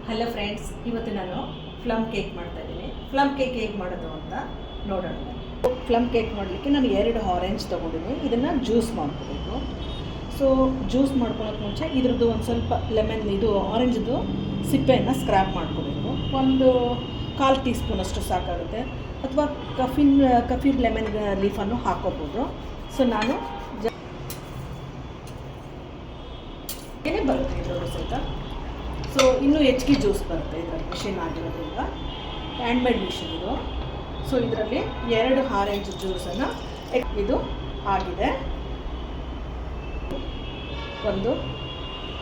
Hello friends, ಇವತ್ತು ನಾನು plum cake ಮಾಡ್ತಾ ಇದ್ದೀನಿ. ಪ್ಲಮ್ ಕೇಕ್ ಹೇಗೆ ಮಾಡೋದು ಅಂತ ನೋಡೋಣ. ಪ್ಲಮ್ ಕೇಕ್ ಮಾಡಲಿಕ್ಕೆ ನಾನು 2 ಆರೆಂಜ್ ತೊಗೊಂಡಿದ್ದೀನಿ. ಇದನ್ನು ಜ್ಯೂಸ್ ಮಾಡ್ಕೋಬೇಕು. ಸೊ ಜ್ಯೂಸ್ ಮಾಡ್ಕೊಳ್ಳೋಕೆ ಮುಂಚೆ ಇದ್ರದ್ದು ಒಂದು ಸ್ವಲ್ಪ ಲೆಮನ್ ಇದು ಆರೆಂಜ್ದು ಸಿಪ್ಪೆಯನ್ನು ಸ್ಕ್ರ್ಯಾಪ್ ಮಾಡ್ಕೋಬೇಕು. ಒಂದು 1/4 ಟೀ ಸ್ಪೂನಷ್ಟು ಸಾಕಾಗುತ್ತೆ, ಅಥವಾ ಕಫೀರ್ ಲೆಮನ್ ಲೀಫನ್ನು ಹಾಕೋಬೋದು. ಸೊ ನಾನು ಏನೇ ಬರುತ್ತೆ ಇದರೊಳಗೆ ಸಹಿತ. ಸೊ ಇನ್ನೂ ಹೆಚ್ಚಿಗೆ ಜ್ಯೂಸ್ ಬರುತ್ತೆ ಇದರಲ್ಲಿ, ಮಿಷಿನ್ ಆಗಿರೋದ್ರಿಂದ, ಹ್ಯಾಂಡ್ಮೇಡ್ ಮಿಷಿನ್ ಇದು. ಸೊ ಇದರಲ್ಲಿ 2 ಆರೆಂಜ್ ಜ್ಯೂಸನ್ನು ಇದು ಆಗಿದೆ. ಒಂದು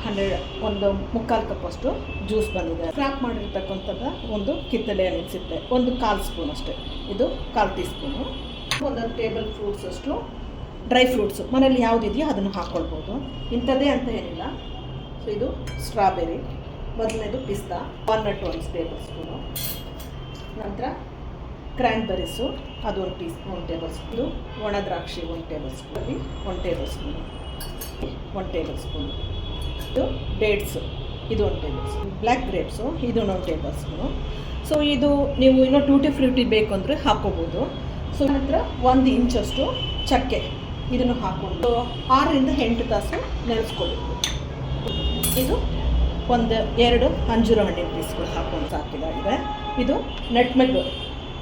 1/4 ಕಪ್ಪಷ್ಟು ಜ್ಯೂಸ್ ಬಂದಿದೆ. ಸ್ಕ್ರ್ಯಾಪ್ ಮಾಡಿರ್ತಕ್ಕಂಥದ್ದು ಒಂದು ಕಿತ್ತಳೆ ಸಿಪ್ಪೆ, ಒಂದು 1/4 ಸ್ಪೂನ್ ಅಷ್ಟೇ, ಇದು 1/4 ಟೀ ಸ್ಪೂನು. 1 ಟೇಬಲ್ ಫ್ರೂಟ್ಸ್ ಅಷ್ಟು ಡ್ರೈ ಫ್ರೂಟ್ಸು ಮನೇಲಿ ಯಾವುದಿದೆಯೋ ಅದನ್ನು ಹಾಕ್ಕೊಳ್ಬೋದು, ಇಂಥದ್ದೇ ಅಂತ ಏನಿಲ್ಲ. ಸೊ ಇದು ಸ್ಟ್ರಾಬೆರಿ, ಮೊದಲನೇದು ಪಿಸ್ತಾ, ವಾಲ್ನಟ್ 1 ಟೇಬಲ್ ಸ್ಪೂನು, ನಂತರ ಕ್ರ್ಯಾನ್ಬೆರೀಸು ಅದು 1 ಟೇಬಲ್ ಸ್ಪೂನು, ಒಣ ದ್ರಾಕ್ಷಿ 1 table spoon, 1 table spoon, 1 table spoon, ಇದು ಡೇಟ್ಸು ಇದು 1 ಟೇಬಲ್ ಸ್ಪೂನ್, ಬ್ಲ್ಯಾಕ್ ಗ್ರೇಪ್ಸು ಇದು 1 ಟೇಬಲ್ ಸ್ಪೂನು. ಸೊ ಇದು ನೀವು ಇನ್ನೂ ಟೂಟಿ ಫ್ರೂಟಿ ಬೇಕು ಅಂದರೆ ಹಾಕ್ಕೋಬೋದು. ಸೊ ನಂತರ 1 ಇಂಚಷ್ಟು ಚಕ್ಕೆ ಇದನ್ನು ಹಾಕ್ಕೊಂಡು 6 ರಿಂದ 8 ತಾಸು ನೆನೆಸ್ಕೊಬೇಕು. ಇದು 2 ಅಂಜೂರ ಹಣ್ಣಿನ ಪೀಸ್ಗಳು ಹಾಕ್ಕೊಂಡು ಸಾಕಿದಾಗಿದೆ. ಇದು ನಟ್ಮೆಗ್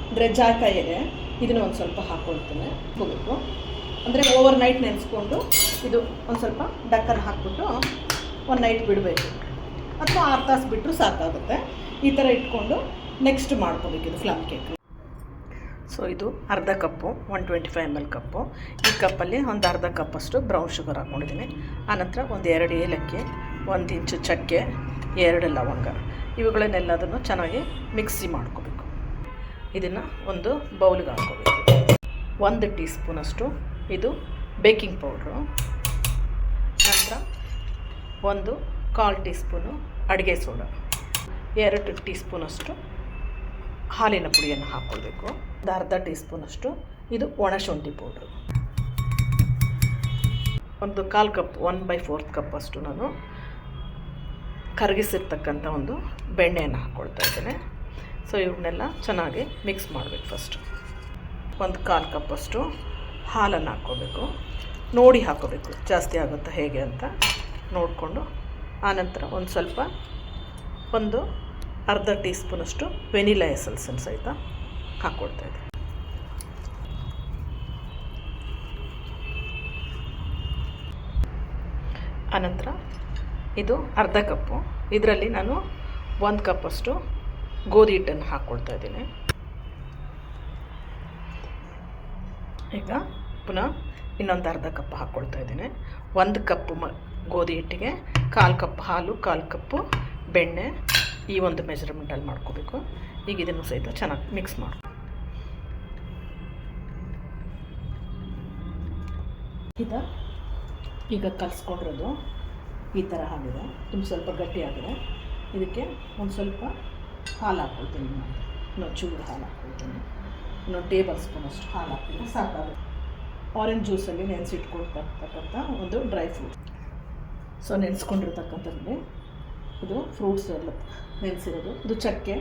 ಅಂದರೆ ಜಾಕಾಯಿ ಎಲೆ, ಇದನ್ನು ಒಂದು ಸ್ವಲ್ಪ ಹಾಕ್ಕೊಳ್ತೇನೆ ಹೋಗಬೇಕು. ಅಂದರೆ ಓವರ್ ನೈಟ್ ನೆನೆಸ್ಕೊಂಡು ಇದು ಒಂದು ಸ್ವಲ್ಪ ಡಕ್ಕನ್ನು ಹಾಕ್ಬಿಟ್ಟು 1 ನೈಟ್ ಬಿಡಬೇಕು, ಅಥವಾ 6 ತಾಸು ಬಿಟ್ಟರು ಸಾಕಾಗುತ್ತೆ. ಈ ಥರ ಇಟ್ಕೊಂಡು ನೆಕ್ಸ್ಟ್ ಮಾಡ್ಕೋಬೇಕು ಇದು ಪ್ಲಮ್ ಕೇಕ್. ಸೊ ಇದು ಅರ್ಧ ಕಪ್ಪು, 125 ml ಕಪ್ಪು. ಈ ಕಪ್ಪಲ್ಲಿ ಒಂದು ಅರ್ಧ ಕಪ್ಪಷ್ಟು ಬ್ರೌನ್ ಶುಗರ್ ಹಾಕ್ಕೊಂಡಿದ್ದೀನಿ. ಆನಂತರ 2 ಏಲಕ್ಕಿ, 1 ಇಂಚು ಚಕ್ಕೆ, 2 ಲವಂಗ, ಇವುಗಳನ್ನೆಲ್ಲದನ್ನು ಚೆನ್ನಾಗಿ ಮಿಕ್ಸಿ ಮಾಡ್ಕೋಬೇಕು. ಇದನ್ನು ಒಂದು ಬೌಲ್ಗೆ ಹಾಕ್ಕೋಬೇಕು. 1 ಟೀ ಸ್ಪೂನಷ್ಟು ಇದು ಬೇಕಿಂಗ್ ಪೌಡ್ರು, ನಂತರ 1/4 ಟೀ ಸ್ಪೂನು ಅಡುಗೆ ಸೋಡಾ, 2 ಟೀ ಸ್ಪೂನಷ್ಟು ಹಾಲಿನ ಪುಡಿಯನ್ನು ಹಾಕ್ಕೊಳ್ಬೇಕು. ಒಂದು ಅರ್ಧ ಟೀ ಸ್ಪೂನಷ್ಟು ಇದು ಒಣಶುಂಠಿ ಪೌಡ್ರು, 1/4 ಕಪ್ 1/4 ಕಪ್ಪಷ್ಟು ನಾನು ಕರಗಿಸಿರ್ತಕ್ಕಂಥ ಒಂದು ಬೆಣ್ಣೆಯನ್ನು ಹಾಕ್ಕೊಳ್ತಾ ಇದ್ದೇನೆ. ಸೊ ಇವನ್ನೆಲ್ಲ ಚೆನ್ನಾಗಿ ಮಿಕ್ಸ್ ಮಾಡಬೇಕು. ಫಸ್ಟು 1/4 ಕಪ್ಪಷ್ಟು ಹಾಲನ್ನು ಹಾಕ್ಕೋಬೇಕು. ನೋಡಿ ಹಾಕ್ಕೋಬೇಕು, ಜಾಸ್ತಿ ಆಗುತ್ತಾ ಹೇಗೆ ಅಂತ ನೋಡಿಕೊಂಡು. ಆನಂತರ ಒಂದು ಸ್ವಲ್ಪ ಒಂದು ಅರ್ಧ ಟೀ ಸ್ಪೂನಷ್ಟು ವೆನಿಲಾ ಎಸೆನ್ಸನ್ನು ಸಹಿತ ಹಾಕ್ಕೊಳ್ತಾ ಇದ್ದೆ. ಆನಂತರ ಇದು ಅರ್ಧ ಕಪ್ಪು, ಇದರಲ್ಲಿ ನಾನು 1 ಕಪ್ಪಷ್ಟು ಗೋಧಿ ಹಿಟ್ಟನ್ನು ಹಾಕ್ಕೊಳ್ತಾ ಇದ್ದೀನಿ. ಈಗ ಪುನಃ ಇನ್ನೊಂದು ಅರ್ಧ ಕಪ್ ಹಾಕ್ಕೊಳ್ತಾ ಇದ್ದೀನಿ. 1 ಕಪ್ಪು ಗೋಧಿ ಹಿಟ್ಟಿಗೆ 1/4 ಕಪ್ ಹಾಲು, 1/4 ಕಪ್ಪು ಬೆಣ್ಣೆ, ಈ ಒಂದು ಮೆಜರ್ಮೆಂಟಲ್ಲಿ ಮಾಡ್ಕೋಬೇಕು. ಈಗ ಇದನ್ನು ಸಹಿತ ಚೆನ್ನಾಗಿ ಮಿಕ್ಸ್ ಮಾಡಿ ಈಗ ಕಲಿಸ್ಕೊಂಡಿರೋದು ಈ ಥರ ಆಗಿದೆ, ತುಂಬ ಸ್ವಲ್ಪ ಗಟ್ಟಿಯಾಗಿದೆ. ಇದಕ್ಕೆ ಒಂದು ಸ್ವಲ್ಪ ಹಾಲು ಹಾಕ್ಕೊಳ್ತೀನಿ, ಇನ್ನೊಂದು ಚೂರು ಹಾಲು ಹಾಕ್ಕೊಳ್ತೀನಿ, ಇನ್ನೊಂದು ಟೇಬಲ್ ಸ್ಪೂನಷ್ಟು ಹಾಲು ಹಾಕ್ತೀನಿ, ಸಾಕಾಗುತ್ತೆ. ಆರೆಂಜ್ ಜ್ಯೂಸಲ್ಲಿ ನೆನೆಸಿಟ್ಕೊಳ್ತಕ್ಕಂಥ ಒಂದು ಡ್ರೈ ಫ್ರೂಟ್. ಸೊ ನೆನೆಸ್ಕೊಂಡಿರ್ತಕ್ಕಂಥದ್ರಲ್ಲಿ ಇದು ಫ್ರೂಟ್ಸ್ ಎಲ್ಲ ನೆನೆಸಿರೋದು, ಇದು ಚಕ್ಕೆ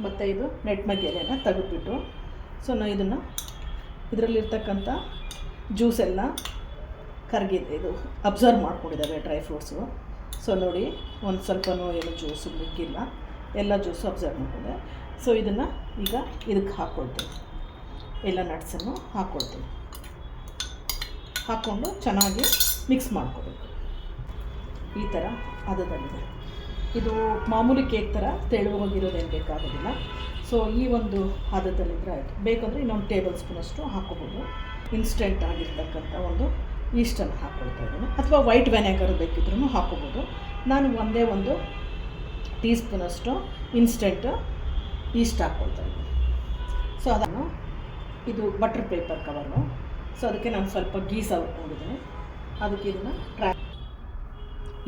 ಮತ್ತು ಇದು ನಟ್ಮೆಗ್ ಎಲೆನ ತೆಗೆದುಬಿಟ್ಟು, ಸೊ ನಾವು ಇದರಲ್ಲಿರ್ತಕ್ಕಂಥ ಜ್ಯೂಸ್ ಎಲ್ಲ ಕರಗಿದೆ, ಇದು ಅಬ್ಸರ್ವ್ ಮಾಡ್ಕೊಂಡಿದ್ದಾವೆ ಡ್ರೈ ಫ್ರೂಟ್ಸು. ಸೊ ನೋಡಿ, ಒಂದು ಸ್ವಲ್ಪನೂ ಏನು ಜ್ಯೂಸು ಮಿಕ್ಕಿಲ್ಲ, ಎಲ್ಲ ಜ್ಯೂಸು ಅಬ್ಸರ್ವ್ ಮಾಡಿದೆ. ಸೊ ಇದನ್ನು ಈಗ ಇದಕ್ಕೆ ಹಾಕ್ಕೊಳ್ತೀನಿ, ಎಲ್ಲ ನಟ್ಸನ್ನು ಹಾಕ್ಕೊಳ್ತೀನಿ. ಹಾಕ್ಕೊಂಡು ಚೆನ್ನಾಗಿ ಮಿಕ್ಸ್ ಮಾಡ್ಕೋಬೇಕು. ಈ ಥರ ಹದದಲ್ಲಿದೆ. ಇದು ಮಾಮೂಲಿ ಕೇಕ್ ಥರ ತೆಳುವಾಗಿರೋದೇನು ಬೇಕಾಗೋದಿಲ್ಲ. ಸೊ ಈ ಒಂದು ಹದದಲ್ಲಿದ್ದರೆ ಆಯಿತು. ಬೇಕಂದರೆ ಇನ್ನೊಂದು ಟೇಬಲ್ ಸ್ಪೂನಷ್ಟು ಹಾಕ್ಕೋಬೋದು. ಇನ್ಸ್ಟೆಂಟ್ ಆಗಿರ್ತಕ್ಕಂಥ ಒಂದು ಈಸ್ಟನ್ನು ಹಾಕ್ಕೊಳ್ತಾ ಇದ್ದೀನಿ, ಅಥವಾ ವೈಟ್ ವೆನೆಗರ್ ಬೇಕಿದ್ರೂ ಹಾಕ್ಕೋಬೋದು. ನಾನು ಒಂದೇ 1 ಟೀ ಸ್ಪೂನಷ್ಟು ಇನ್ಸ್ಟೆಂಟ್ ಈಸ್ಟ್ ಹಾಕ್ಕೊಳ್ತಾ ಇದ್ದೀನಿ. ಸೊ ಅದನ್ನು ಇದು ಬಟರ್ ಪೇಪರ್ ಕವರು, ಸೊ ಅದಕ್ಕೆ ನಾನು ಸ್ವಲ್ಪ ಗೀ ಸವರ್ಕೊಂಡಿದ್ದೀನಿ. ಅದಕ್ಕೆ ಇದನ್ನು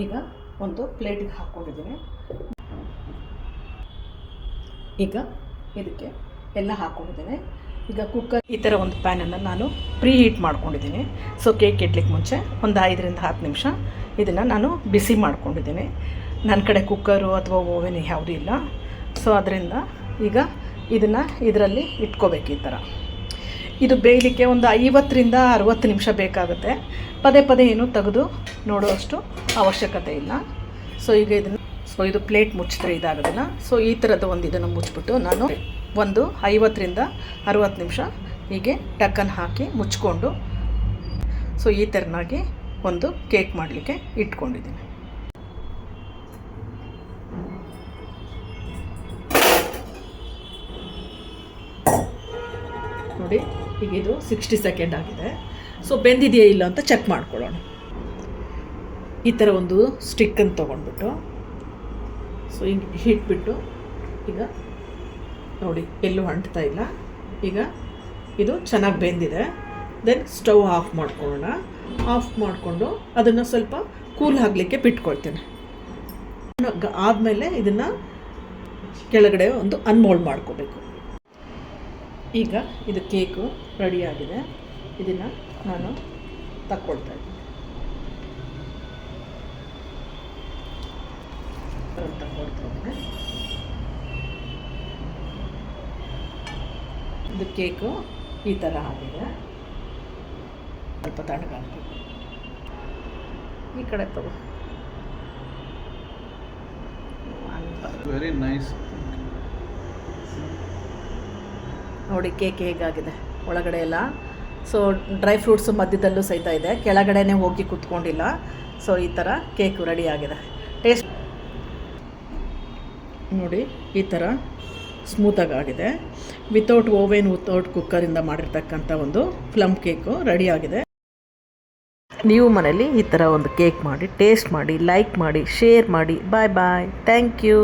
ಈಗ ಒಂದು ಪ್ಲೇಟಿಗೆ ಹಾಕ್ಕೊಂಡಿದ್ದೀನಿ. ಈಗ ಇದಕ್ಕೆ ಎಲ್ಲ ಹಾಕ್ಕೊಂಡಿದ್ದೀನಿ. ಈಗ ಕುಕ್ಕರ್ ಈ ಥರ ಒಂದು ಪ್ಯಾನನ್ನು ನಾನು ಪ್ರೀ ಹೀಟ್ ಮಾಡ್ಕೊಂಡಿದ್ದೀನಿ. ಸೊ ಕೇಕ್ ಇಡ್ಲಿಕ್ಕೆ ಮುಂಚೆ ಒಂದು 5 ರಿಂದ 10 ನಿಮಿಷ ಇದನ್ನು ನಾನು ಬಿಸಿ ಮಾಡ್ಕೊಂಡಿದ್ದೀನಿ. ನನ್ನ ಕಡೆ ಕುಕ್ಕರು ಅಥವಾ ಓವೆನ್ ಯಾವುದೂ ಇಲ್ಲ. ಸೊ ಅದರಿಂದ ಈಗ ಇದನ್ನು ಇದರಲ್ಲಿ ಇಟ್ಕೋಬೇಕು. ಈ ಥರ ಇದು ಬೇಯಲಿಕ್ಕೆ ಒಂದು 50ರಿಂದ 60 ನಿಮಿಷ ಬೇಕಾಗುತ್ತೆ. ಪದೇ ಪದೇ ಏನು ತೆಗೆದು ನೋಡುವಷ್ಟು ಅವಶ್ಯಕತೆ ಇಲ್ಲ. ಸೊ ಈಗ ಇದು ಪ್ಲೇಟ್ ಮುಚ್ಚಿದ್ರೆ ಇದಾಗೋದಿಲ್ಲ. ಸೊ ಈ ಥರದ ಒಂದು ಇದನ್ನು ಮುಚ್ಚಿಬಿಟ್ಟು ನಾನು ಒಂದು 50ರಿಂದ 60 ನಿಮಿಷ ಹೀಗೆ ಟಕ್ಕನ್ ಹಾಕಿ ಮುಚ್ಕೊಂಡು ಸೊ ಈ ಥರನಾಗಿ ಒಂದು ಕೇಕ್ ಮಾಡಲಿಕ್ಕೆ ಇಟ್ಕೊಂಡಿದ್ದೀನಿ. ನೋಡಿ ಈಗ ಇದು 60 ಸೆಕೆಂಡ್ ಆಗಿದೆ. ಸೊ ಬೆಂದಿದೆಯೇ ಇಲ್ಲ ಅಂತ ಚೆಕ್ ಮಾಡ್ಕೊಳ್ಳೋಣ. ಈ ಥರ ಒಂದು ಸ್ಟಿಕ್ಕನ್ನು ತೊಗೊಂಡ್ಬಿಟ್ಟು ಸೊ ಹಿಂಗೆ ಇಟ್ಬಿಟ್ಟು ಈಗ ನೋಡಿ ಎಲ್ಲೂ ಅಂಟ್ತಾ ಇಲ್ಲ. ಈಗ ಇದು ಚೆನ್ನಾಗಿ ಬೆಂದಿದೆ. ದೆನ್ ಸ್ಟವ್ ಆಫ್ ಮಾಡ್ಕೊಳ್ಳೋಣ. ಆಫ್ ಮಾಡಿಕೊಂಡು ಅದನ್ನು ಸ್ವಲ್ಪ ಕೂಲ್ ಆಗಲಿಕ್ಕೆ ಬಿಟ್ಕೊಳ್ತೇನೆ. ಆದಮೇಲೆ ಇದನ್ನು ಕೆಳಗಡೆ ಒಂದು ಅನ್ಮೋಲ್ಡ್ ಮಾಡ್ಕೋಬೇಕು. ಈಗ ಇದು ಕೇಕು ರೆಡಿಯಾಗಿದೆ. ಇದನ್ನು ನಾನು ತಕ್ಕೊಳ್ತಾ ಇದ್ದೀನಿ. ಇದು ಕೇಕು ಈ ಥರ ಆಗಿದೆ. ಸ್ವಲ್ಪ ತಣ್ಣಗಾಗಬೇಕು. ಈ ಕಡೆ ತಗೋ. Very nice. ನೋಡಿ ಕೇಕ್ ಹೇಗಾಗಿದೆ ಒಳಗಡೆ ಎಲ್ಲ. ಸೊ ಡ್ರೈ ಫ್ರೂಟ್ಸು ಮಧ್ಯದಲ್ಲೂ ಸಹಿತ ಇದೆ, ಕೆಳಗಡೆನೇ ಹೋಗಿ ಕೂತ್ಕೊಂಡಿಲ್ಲ. ಸೊ ಈ ಥರ ಕೇಕು ರೆಡಿ ಆಗಿದೆ. ಟೇಸ್ಟ್ ನೋಡಿ ಈ ಥರ ಸ್ಮೂತಾಗಿ ಆಗಿದೆ. ವಿತೌಟ್ ಓವೆನ್ ವಿತೌಟ್ ಕುಕ್ಕರಿಂದ ಮಾಡಿರ್ತಕ್ಕಂಥ ಒಂದು ಪ್ಲಮ್ ಕೇಕು ರೆಡಿ ಆಗಿದೆ. ನೀವು ಮನೇಲಿ ಈ ಥರ ಒಂದು ಕೇಕ್ ಮಾಡಿ ಟೇಸ್ಟ್ ಮಾಡಿ, ಲೈಕ್ ಮಾಡಿ, ಶೇರ್ ಮಾಡಿ. Bye bye. Thank you.